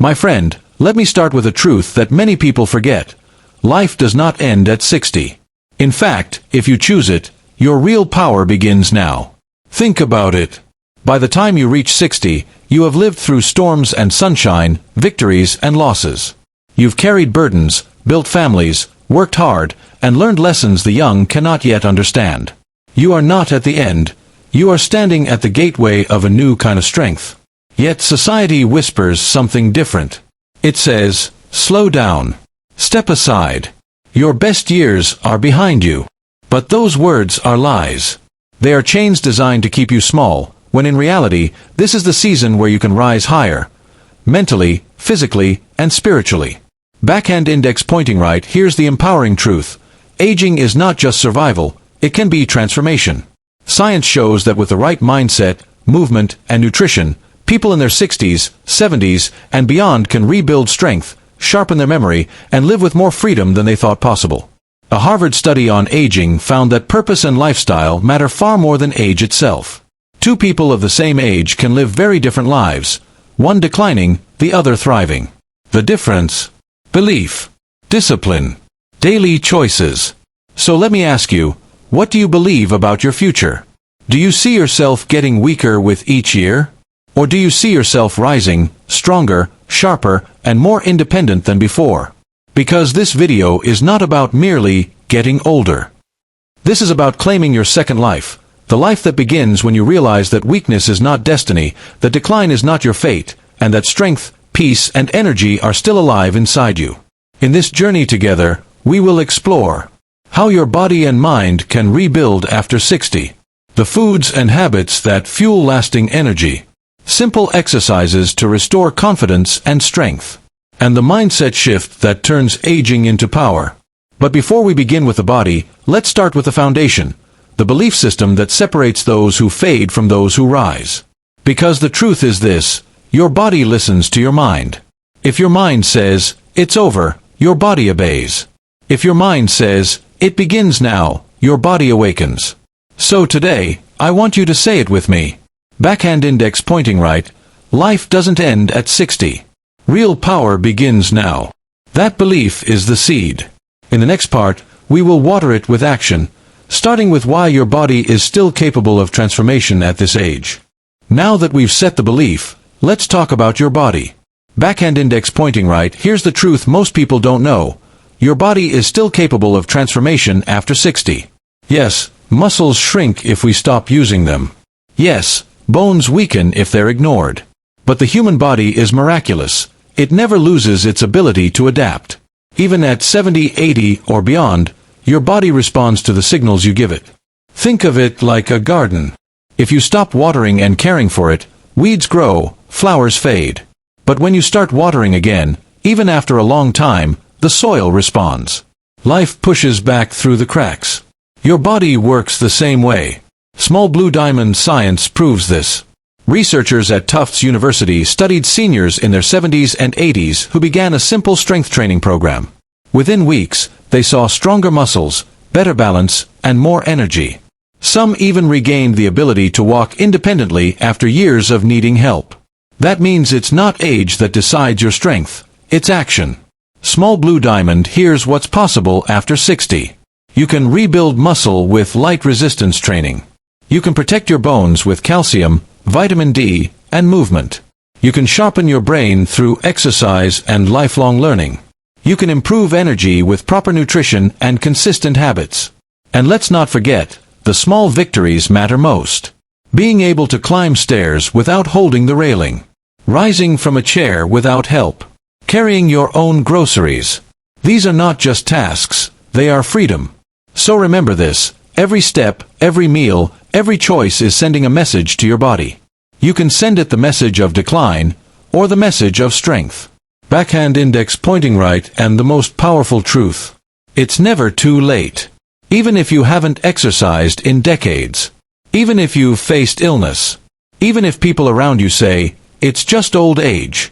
My friend, let me start with a truth that many people forget. Life does not end at 60. In fact, if you choose it, your real power begins now. Think about it. By the time you reach 60, you have lived through storms and sunshine, victories and losses. You've carried burdens, built families, worked hard, and learned lessons the young cannot yet understand. You are not at the end. You are standing at the gateway of a new kind of strength. Yet society whispers something different. It says, slow down. Step aside. Your best years are behind you. But those words are lies. They are chains designed to keep you small, when in reality, this is the season where you can rise higher. Mentally, physically, and spiritually. Backhand index pointing right, here's the empowering truth. Aging is not just survival, it can be transformation. Science shows that with the right mindset, movement, and nutrition, people in their 60s, 70s, and beyond can rebuild strength, sharpen their memory, and live with more freedom than they thought possible. A Harvard study on aging found that purpose and lifestyle matter far more than age itself. Two people of the same age can live very different lives, one declining, the other thriving. The difference? Belief, discipline, daily choices. So let me ask you, what do you believe about your future? Do you see yourself getting weaker with each year? Or do you see yourself rising, stronger, sharper, and more independent than before? Because this video is not about merely getting older. This is about claiming your second life, the life that begins when you realize that weakness is not destiny, that decline is not your fate, and that strength, peace, and energy are still alive inside you. In this journey together, we will explore how your body and mind can rebuild after 60, the foods and habits that fuel lasting energy, simple exercises to restore confidence and strength, and the mindset shift that turns aging into power. But before we begin with the body, let's start with the foundation, the belief system that separates those who fade from those who rise. Because the truth is this, your body listens to your mind. If your mind says, it's over, your body obeys. If your mind says, it begins now, your body awakens. So today, I want you to say it with me. Backhand index pointing right, life doesn't end at 60. Real power begins now. That belief is the seed. In the next part, we will water it with action, starting with why your body is still capable of transformation at this age. Now that we've set the belief, let's talk about your body. Backhand index pointing right, here's the truth most people don't know. Your body is still capable of transformation after 60. Yes, muscles shrink if we stop using them. Yes, bones weaken if they're ignored. But the human body is miraculous. It never loses its ability to adapt. Even at 70, 80, or beyond, your body responds to the signals you give it. Think of it like a garden. If you stop watering and caring for it, weeds grow, flowers fade. But when you start watering again, even after a long time, the soil responds. Life pushes back through the cracks. Your body works the same way. Small blue diamond science proves this. Researchers at Tufts University studied seniors in their 70s and 80s who began a simple strength training program. Within weeks, they saw stronger muscles, better balance, and more energy. Some even regained the ability to walk independently after years of needing help. That means it's not age that decides your strength, it's action. Small blue diamond, here's what's possible after 60. You can rebuild muscle with light resistance training. You can protect your bones with calcium, vitamin D, and movement. You can sharpen your brain through exercise and lifelong learning. You can improve energy with proper nutrition and consistent habits. And let's not forget, the small victories matter most. Being able to climb stairs without holding the railing. Rising from a chair without help. Carrying your own groceries. These are not just tasks, they are freedom. So remember this, every step, every meal, every choice is sending a message to your body. You can send it the message of decline, or the message of strength. Backhand index pointing right, and the most powerful truth. It's never too late. Even if you haven't exercised in decades. Even if you've faced illness. Even if people around you say, it's just old age.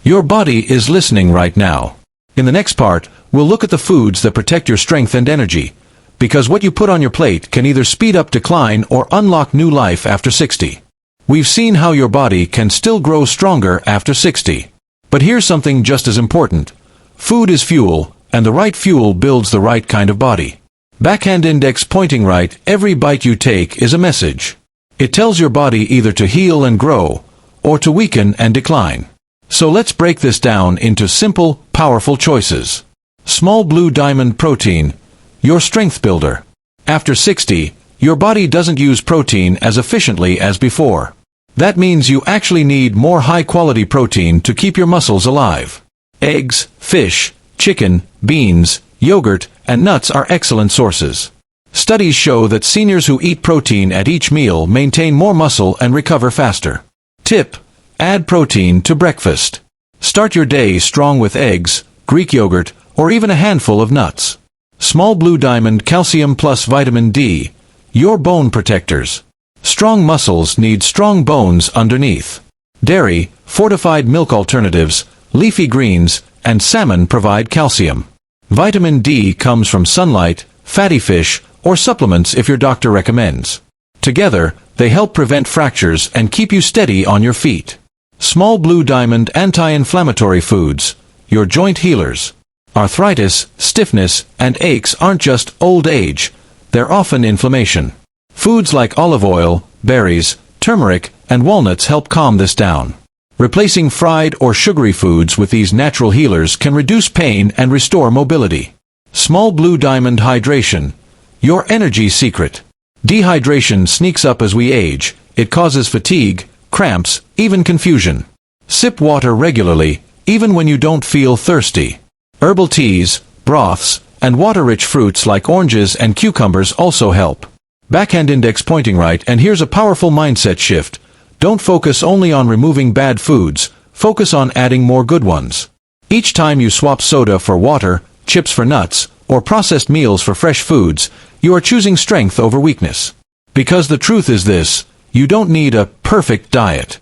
Your body is listening right now. In the next part, we'll look at the foods that protect your strength and energy. Because what you put on your plate can either speed up decline or unlock new life after 60. We've seen how your body can still grow stronger after 60. But here's something just as important. Food is fuel, and the right fuel builds the right kind of body. Backhand index pointing right, every bite you take is a message. It tells your body either to heal and grow, or to weaken and decline. So let's break this down into simple, powerful choices. Small blue diamond protein, your strength builder. After 60, your body doesn't use protein as efficiently as before. That means you actually need more high-quality protein to keep your muscles alive. Eggs, fish, chicken, beans, yogurt, and nuts are excellent sources. Studies show that seniors who eat protein at each meal maintain more muscle and recover faster. Tip: add protein to breakfast. Start your day strong with eggs, Greek yogurt, or even a handful of nuts. Small blue diamond calcium plus vitamin D, your bone protectors. Strong muscles need strong bones underneath. Dairy, fortified milk alternatives, leafy greens, and salmon provide calcium. Vitamin D comes from sunlight, fatty fish, or supplements if your doctor recommends. Together, they help prevent fractures and keep you steady on your feet. Small blue diamond anti-inflammatory foods, your joint healers. Arthritis, stiffness, and aches aren't just old age, they're often inflammation. Foods like olive oil, berries, turmeric, and walnuts help calm this down. Replacing fried or sugary foods with these natural healers can reduce pain and restore mobility. Small blue diamond hydration, your energy secret. Dehydration sneaks up as we age. It causes fatigue, cramps, even confusion. Sip water regularly, even when you don't feel thirsty. Herbal teas, broths, and water-rich fruits like oranges and cucumbers also help. Backhand index pointing right, and here's a powerful mindset shift. Don't focus only on removing bad foods, focus on adding more good ones. Each time you swap soda for water, chips for nuts, or processed meals for fresh foods, you are choosing strength over weakness. Because the truth is this, you don't need a perfect diet.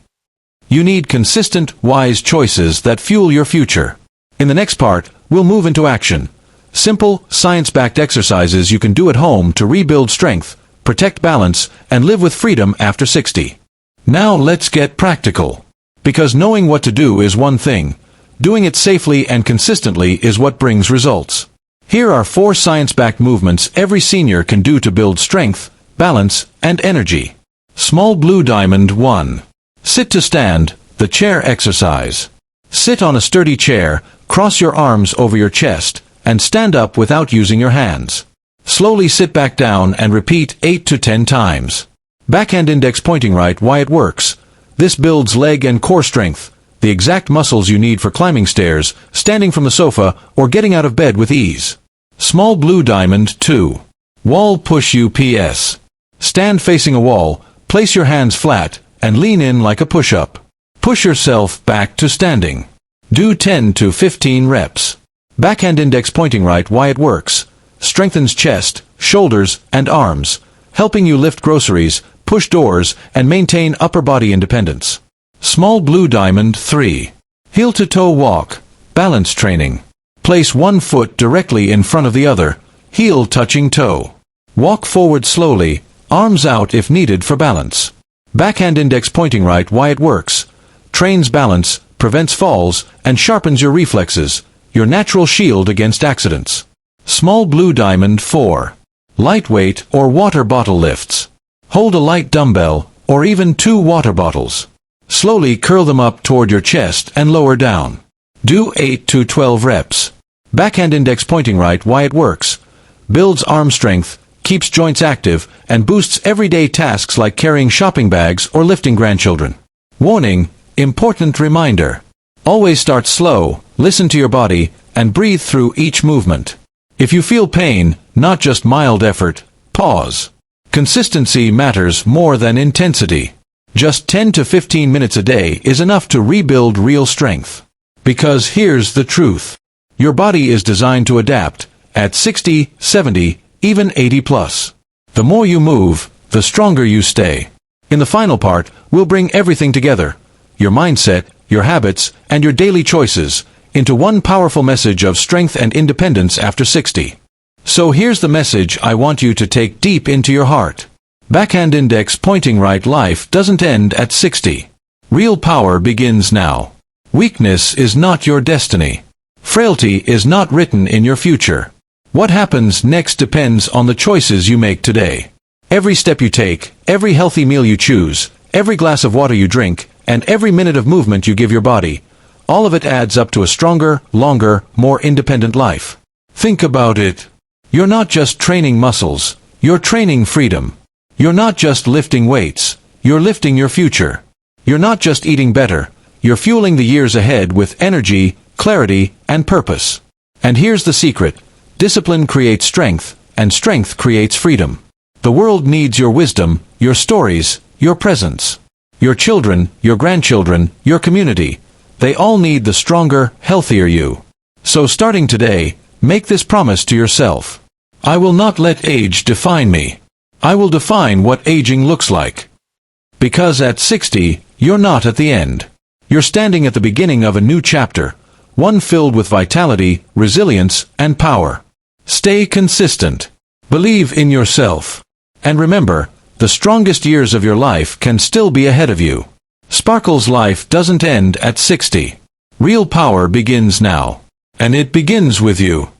You need consistent, wise choices that fuel your future. In the next part, we'll move into action. Simple, science-backed exercises you can do at home to rebuild strength, protect balance, and live with freedom after 60. Now let's get practical. Because knowing what to do is one thing, doing it safely and consistently is what brings results. Here are 4 science-backed movements every senior can do to build strength, balance, and energy. Small blue diamond 1. Sit to stand, the chair exercise. Sit on a sturdy chair, cross your arms over your chest, and stand up without using your hands. Slowly sit back down and repeat 8 to 10 times. Backhand index pointing right, why it works. This builds leg and core strength, the exact muscles you need for climbing stairs, standing from the sofa, or getting out of bed with ease. Small blue diamond 2. Wall push UPS. Stand facing a wall, place your hands flat, and lean in like a push-up. Push yourself back to standing. Do 10 to 15 reps. Backhand index pointing right, why it works. Strengthens chest, shoulders, and arms, helping you lift groceries, push doors, and maintain upper body independence. Small blue diamond 3. Heel-to-toe walk, balance training. Place one foot directly in front of the other, heel touching toe. Walk forward slowly, arms out if needed for balance. Backhand index pointing right, why it works. Trains balance, prevents falls, and sharpens your reflexes, your natural shield against accidents. Small blue diamond 4. Lightweight or water bottle lifts. Hold a light dumbbell, or even 2 water bottles. Slowly curl them up toward your chest and lower down. Do 8 to 12 reps. Backhand index pointing right, why it works. Builds arm strength, keeps joints active, and boosts everyday tasks like carrying shopping bags or lifting grandchildren. Warning, important reminder. Always start slow, listen to your body, and breathe through each movement. If you feel pain, not just mild effort, pause. Consistency matters more than intensity. Just 10 to 15 minutes a day is enough to rebuild real strength. Because here's the truth. Your body is designed to adapt, at 60, 70, even 80 plus. The more you move, the stronger you stay. In the final part, we'll bring everything together. Your mindset, your habits, and your daily choices, into one powerful message of strength and independence after 60. So here's the message I want you to take deep into your heart. Backhand index pointing right, life doesn't end at 60. Real power begins now. Weakness is not your destiny. Frailty is not written in your future. What happens next depends on the choices you make today. Every step you take, every healthy meal you choose, every glass of water you drink, and every minute of movement you give your body, all of it adds up to a stronger, longer, more independent life. Think about it. You're not just training muscles, you're training freedom. You're not just lifting weights, you're lifting your future. You're not just eating better, you're fueling the years ahead with energy, clarity, and purpose. And here's the secret. Discipline creates strength, and strength creates freedom. The world needs your wisdom, your stories, your presence. Your children, your grandchildren, your community. They all need the stronger, healthier you. So starting today, make this promise to yourself. I will not let age define me. I will define what aging looks like. Because at 60, you're not at the end. You're standing at the beginning of a new chapter, one filled with vitality, resilience, and power. Stay consistent. Believe in yourself. And remember, the strongest years of your life can still be ahead of you. Sparkle's life doesn't end at 60. Real power begins now. And it begins with you.